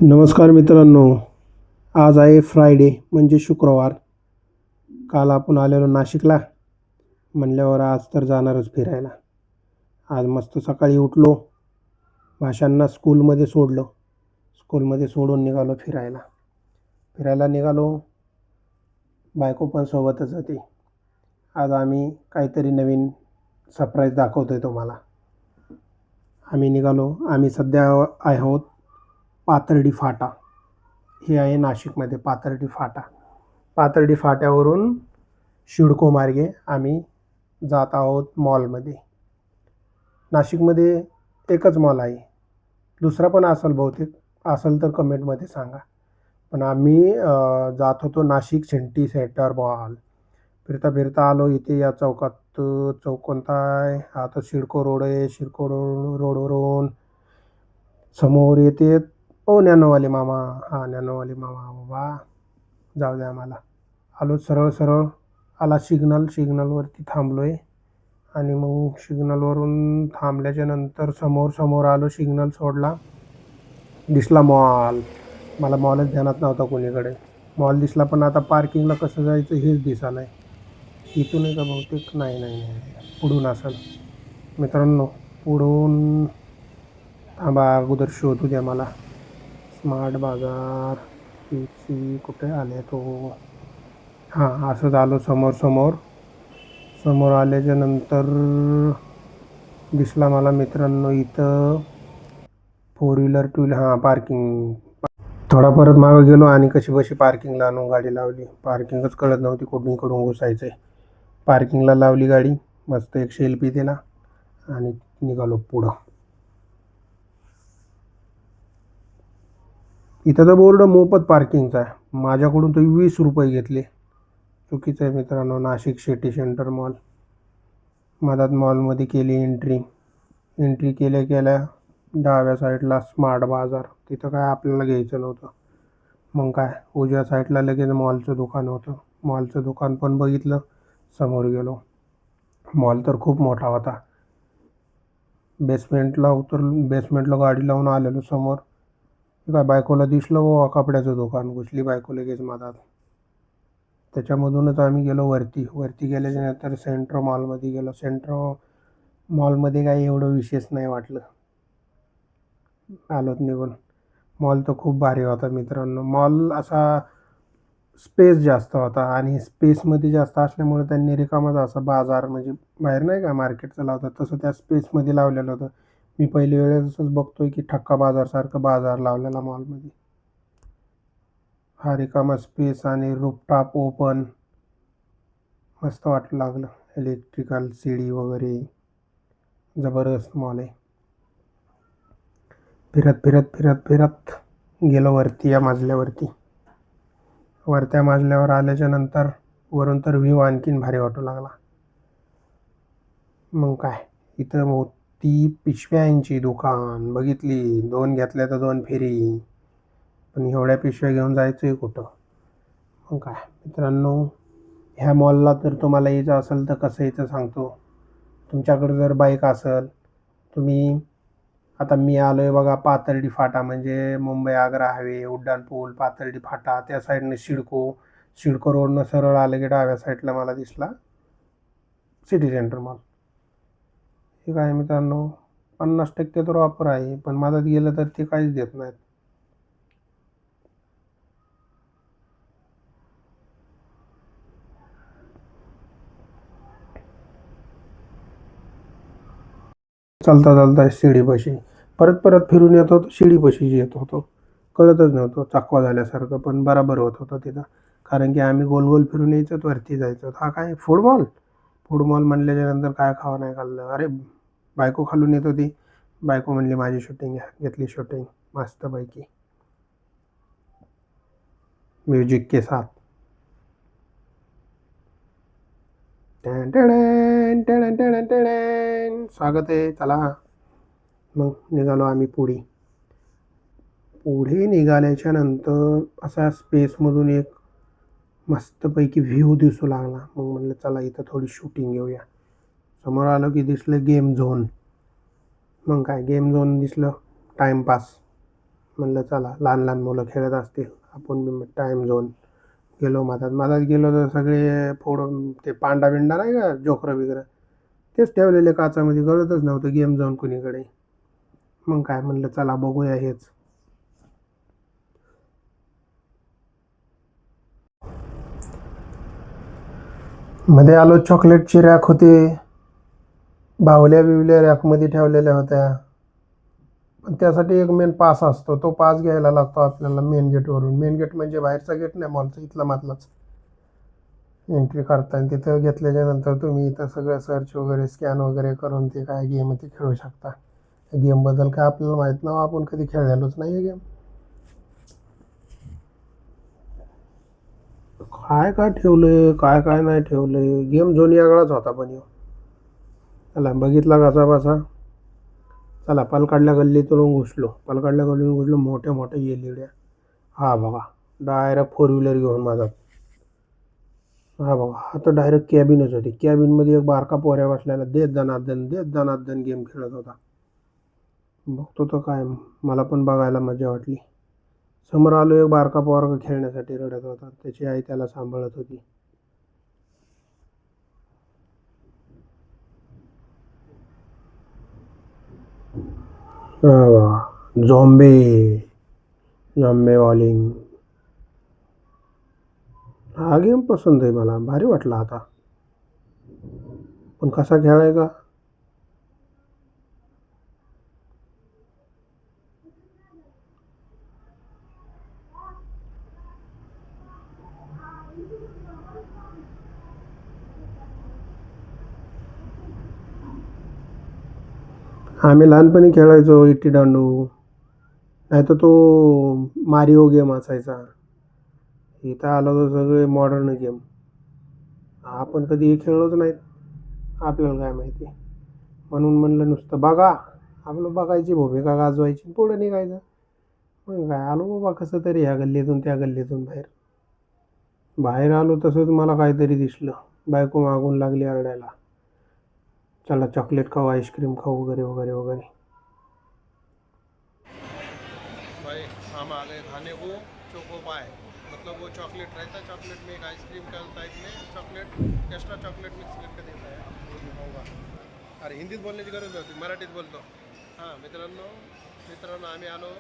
नमस्कार मित्रांनो. आज आहे फ्रायडे म्हणजे शुक्रवार. काल आपण आलेलो नाशिकला. म्हणल्यावर आज तर जाणारच फिरायला. आज मस्त सकाळी उठलो. भाषांना स्कूलमध्ये सोडलं. स्कूलमध्ये सोडून निघालो फिरायला. फिरायला निघालो. बायको पण सोबतच होती. आज आम्ही काहीतरी नवीन सरप्राईज दाखवतोय तुम्हाला. आम्ही निघालो. आम्ही सध्या आहोत पाथर्डी फाटा. हे आहे नाशिकमध्ये पाथर्डी फाटा. पाथर्डी फाट्यावरून शिडको मार्गे आम्ही जात आहोत मॉलमध्ये. नाशिकमध्ये एकच मॉल आहे. दुसरा पण असेल बहुतेक. असेल तर कमेंटमध्ये सांगा. पण आम्ही जात होतो नाशिक सिटी सेंटर मॉल. फिरता फिरता आलो इथे या चौकात. चौक कोणता आहे? हा तर सिडको रोड आहे. सिडको रोडवरून समोर येते ज्ञानोवाले मामा. हा ज्ञानोवाले मामा बाबा. जाऊ द्या आम्हाला. आलो सरळ सरळ. आला सिग्नलवरती थांबलो आहे. आणि मग सिग्नलवरून थांबल्याच्या नंतर समोर आलो. सिग्नल सोडला. दिसला मॉल. मला मॉलच ध्यानात नव्हता कोणीकडे. मॉल दिसला पण आता पार्किंगला कसं जायचं हेच दिसा नाही. इथून आहे का बहुतेक? नाही. पुढून असेल. मित्रांनो पुढून थांबा अगोदर शोधू द्या मला. स्मार्ट बाजार PC कुठे आले तो? हां, असंच आलो समोर आल्याच्या नंतर दिसला मला मित्रांनो इथं 4 व्हीलर 2 व्हीलर. हां, पार्किंग. थोडा परत मागं गेलो आणि कशीबशी पार्किंगला आणून गाडी लावली. पार्किंगच कळत नव्हती कुठून घुसायचं आहे. पार्किंगला लावली गाडी. मस्त एक सेल्फी दिला आणि निघालो पुढं. इथं तर बोर्ड मोफत पार्किंगचा आहे. माझ्याकडून तर 20 रुपये घेतले. चुकीचं आहे मित्रांनो. Nashik city centre mall. मधात मॉलमध्ये केली एंट्री केल्या डाव्या साईडला स्मार्ट बाजार. तिथं काय आपल्याला घ्यायचं नव्हतं. मग काय उजव्या साईडला लगेच मॉलचं दुकान होतं. मॉलचं दुकान पण बघितलं. समोर गेलो. मॉल तर खूप मोठा होता. बेसमेंटला गाडी लावून आलेलो समोर. काय बायकोला दिसलं बाबा कपड्याचं दुकान. घुसली बायको लगेच मधात. त्याच्यामधूनच आम्ही गेलो वरती गेल्याच्या नंतर सेंट्रो मॉलमध्ये गेलो. सेंट्रो मॉलमध्ये काही एवढं विशेष नाही वाटलं. आलोत निघून. मॉल तर खूप भारी होता मित्रांनो. मॉल असा स्पेस जास्त होता आणि स्पेसमध्ये जास्त असल्यामुळे त्यांनी रिकामाच असा बाजार म्हणजे बाहेर नाही का मार्केटचं लावतात तसं त्या स्पेसमध्ये लावलेलं होतं. मी पहिली वेळेसच बघतोय की ठक्का बाजारसारखं बाजार लावलेला मॉलमध्ये. हा रिकामा स्पेस आणि रूफटॉप ओपन. मस्त वाटू लागलं. इलेक्ट्रिकल सीडी वगैरे. जबरदस्त मॉल आहे. फिरत गेलो वरती या मजल्यावरती. वरत्या मजल्यावर आल्याच्या नंतर वरून तर व्ह्यू आणखीन भारी वाटू लागला. मग काय इथं मोठी पिशव्यांची दुकान बघितली. 2 घेतल्या तर 2 फ्री. पण एवढ्या पिशव्या घेऊन जायचंय कुठं? मग काय मित्रांनो, ह्या मॉलला जर तुम्हाला यायचं असेल तर कसं यायचं सांगतो. तुमच्याकडे जर बाईक असेल, तुम्ही आता मी आलोय बघा पाथर्डी फाटा म्हणजे मुंबई आग्रा हायवे, उड्डाणपूल, पाथर्डी फाटा. त्या साईडने सिडको रोडनं सरळ आलं की डाव्या साईडला मला दिसला सिटी सेंटर मॉल. हे काय मित्रांनो 50% तर ऑफर आहे. पण मधात गेलं तर ते काहीच देत नाहीत. चालता शिडीपाशी परत फिरून येत होतो. शिडीपाशी येत होतो. कळतच नव्हतं. चकवा झाल्यासारखं पण बराबर होत होतं तिथं. कारण की आम्ही गोल फिरून यायचो वरती जायचो. हा काय फूड मॉल म्हणल्याच्या नंतर काय खावं नाही खाल्लं. अरे बायको खालून येत होती. बायको म्हणली माझी शूटिंग घ्या. घेतली शूटिंग मस्तपैकी म्युझिक के साथ. टॅन टॅडॅन, टॅडॅन टॅडॅन टॅडॅन. स्वागत आहे चला. मग निघालो आम्ही पुढे निघाल्याच्या नंतर असा स्पेसमधून एक मस्तपैकी व्ह्यू दिसू लागला. मग म्हणलं चला इथं थोडी शूटिंग घेऊया. समोर आलो की दिसलं गेम झोन. मग काय गेम झोन दिसलं. टाईमपास. म्हणलं चला लहान लहान मुलं खेळत असतील, आपण बी टाईम झोन गेलो मधात. मधात गेलो तर सगळे फोडून ते पांडा बिंडा नाही का, जोकरं बिकरं तेच ठेवलेले काचामध्ये, कळतच नव्हतं गेम झोन कुणीकडे. मग काय म्हणलं चला बघूया हेच. मध्ये आलो, चॉकलेटची रॅक होती, बाहुल्या बिवल्या रॅकमध्ये ठेवलेल्या होत्या. पण त्यासाठी एक मेन पास असतो, तो पास घ्यायला लागतो आपल्याला मेन गेटवरून. मेन गेट म्हणजे बाहेरचा गेट नाही मॉलचा, इथला मातलाच एंट्री करताना. तिथं घेतल्याच्या नंतर तुम्ही इथं सगळं सर्च वगैरे स्कॅन वगैरे करून ते काय गेम ते खेळू शकता. गेमबद्दल काय आपल्याला माहीत नाही, आपण कधी खेळलेलोच नाही आहे गेम. काय काय ठेवलंय काय काय नाही ठेवलंय, गेम झोन वेगळाच होता. पण ह्यो चला बघितला कसा बसा. चला पलकाडल्या गल्लीतून घुसलो, पलकाडल्या गल्लीतून घुसलो, मोठ्या मोठ्या एलईड्या. हा बघा, डायरेक्ट फोर व्हीलर घेऊन माझा. हा बघा, हा तर डायरेक्ट कॅबिनच होती. कॅबिनमध्ये एक बारका पोऱ्या बसलेला, देत जनार्दन गेम खेळत होता. बघतो तर काय, मला पण बघायला मजा वाटली. समोर आलो, एक बारका पोरगा खेळण्यासाठी रडत होता, त्याची आई त्याला सांभाळत होती. झॉम्बे झॉम्बे वॉलिंग, हा गेम पसंत आहे मला, भारी वाटला आता. पण कसा खेळायचा? आम्ही लहानपणी खेळायचो इट्टी दांडू, नाहीतर तो मारिओ गेम असायचा. इथं आलो तर सगळे मॉडर्न गेम, आपण कधी हे खेळलोच नाहीत, आपल्याला काय माहिती. म्हणून म्हणलं नुसतं बघा, आपलं बघायची भूमिका गाजवायची, पुढे निघायचं. मग काय, आलो बाबा कसं तरी ह्या गल्लीतून त्या गल्लीतून बाहेर. बाहेर आलो तसंच मला काहीतरी दिसलं, बायको मागून लागली आरडायला, चला चॉकलेट खाऊ, आईस्क्रीम खाऊ वगैरे वगैरे वगैरे. भाई हम आ गए खाने को चोको पाए, मतलब वो चॉकलेट रहता है, चॉकलेट में एक आइसक्रीम का टाइप में चॉकलेट एक्स्ट्रा चॉकलेट मिक्स करके देता है, वो दिखाऊंगा. अरे हिंदीत बोलण्याची गरज नव्हती, मराठीत बोलतो. हां मित्रांनो, आम्ही आलो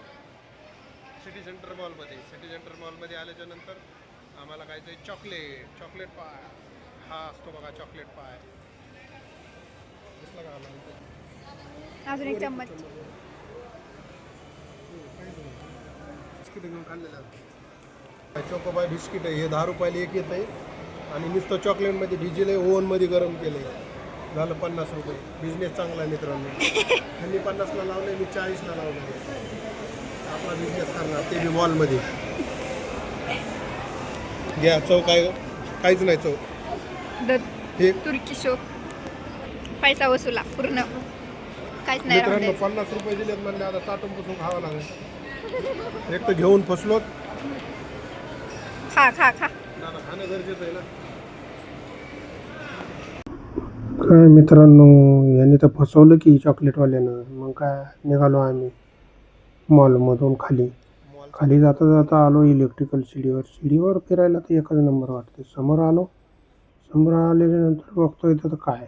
सिटी सेंटर मॉलमध्ये. सिटी सेंटर मॉलमध्ये आल्याच्या नंतर आम्हाला काय ते चॉकलेट पाय, हा असतो बघा चॉकलेट पाय, दिसला का आम्हाला? अजून एक चम्मच. बिस्किट घेऊन खाल्लेलं. चोकोबाय बिस्किट आहे हे 10 रुपयाला एक येत आहे, आणि नुसतं चॉकलेटमध्ये भिजलं आहे, ओव्हनमध्ये गरम केलं आहे, झालं 50 रुपये. बिझनेस चांगला आहे मित्रांनो. त्यांनी 50ला लावलं, मी 40ला लावलं. आपला बिझनेस करणार, ते बी मॉलमध्ये. घ्या, चव काहीच नाही चव. हे तुर्की शो, पैसा वसुला पूर्ण, काहीच नाही राहून मित्रांनो द्यायचं. 50 रुपये दिलेत म्हणले, आता चाटून पुसून खावं लागेल. एक तर घेऊन फसलोत, खा खा खा. आता खाणं गरजेचं आहे ना. काय मित्रांनो, याने तर फसवलं की चॉकलेटवाल्यानं. मग काय, निघालो आम्ही मॉलमधून खाली. खाली जाता जाता आलो इलेक्ट्रिकल शिडीवर फिरायला तर एकच नंबर वाटते. समोर आल्यानंतर बघतो इथं तर काय,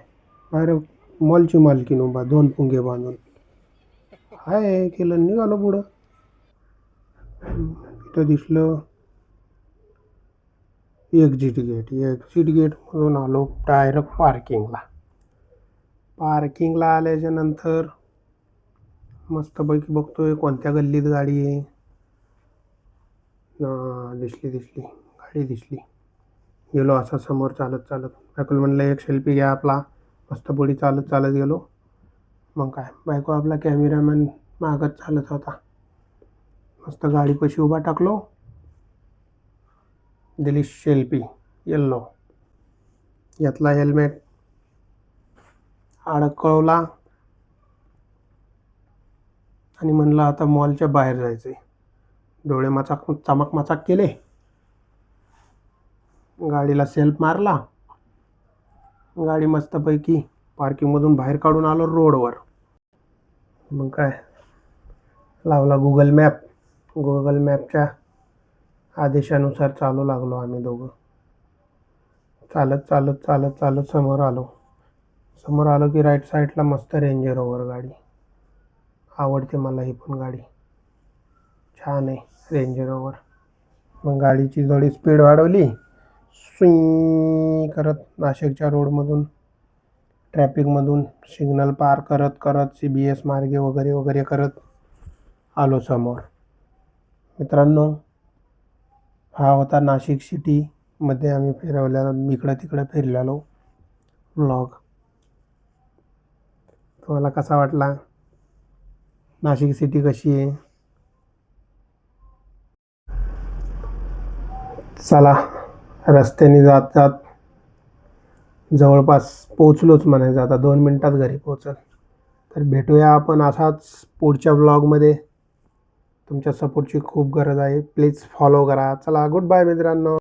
बाहेर मॉलची मालकीण उभा, 2 पुंगे बांधून. हाय केलं, निघालो पुढं. तिथं दिसलं एक्झिट गेटमधून आलो डायरेक्ट पार्किंगला आल्याच्या नंतर मस्तपैकी बघतोय कोणत्या गल्लीत गाडी आहे. दिसली गाडी दिसली. गेलो असा समोर चालत बायकोला म्हणलं एक सेल्फी घ्या आपला. मस्त पुढे चालत गेलो. मग काय, बायको आपला कॅमेरामॅन मागत चालत होता. मस्त गाडीपाशी उभा टाकलो, दिली सेल्फी येल्लो. यातला हेल्मेट अडकवला आणि म्हणलं आता मॉलच्या बाहेर जायचंय. डोळे चमक केले, गाडीला सेल्फ मारला, गाडी मस्तपैकी पार्किंगमधून बाहेर काढून आलो रोडवर. मग काय, लावला गुगल मॅप, गुगल मॅपच्या आदेशानुसार चालू लागलो आम्ही दोघं. चालत चालत चालत चालत समोर आलो की राईट साईडला मस्त रेंजर रोवर गाडी. आवडते मला ही पण गाडी, छान आहे रेंजर रोवर. मग गाडीची थोडी स्पीड वाढवली, स्वी करत नाशिकच्या रोडमधून ट्रॅफिकमधून सिग्नल पार करत करत CBS मार्गे वगैरे वगैरे करत आलो समोर. मित्रांनो, हा होता नाशिक सिटीमध्ये आम्ही फिरवलेला इकडं तिकडं फिरलेलो व्लॉग. तुम्हाला कसा वाटला? नाशिक सिटी कशी आहे? चला, रस्त्याने जात जात जवळपास पोचलोच म्हणायचं, आता 2 मिनिटात घरी पोचल. तर भेटूया आपण असाच पुढच्या व्लॉगमध्ये. तुमच्या सपोर्टची खूप गरज आहे, प्लीज फॉलो करा. चला, गुड बाय मित्रांनो.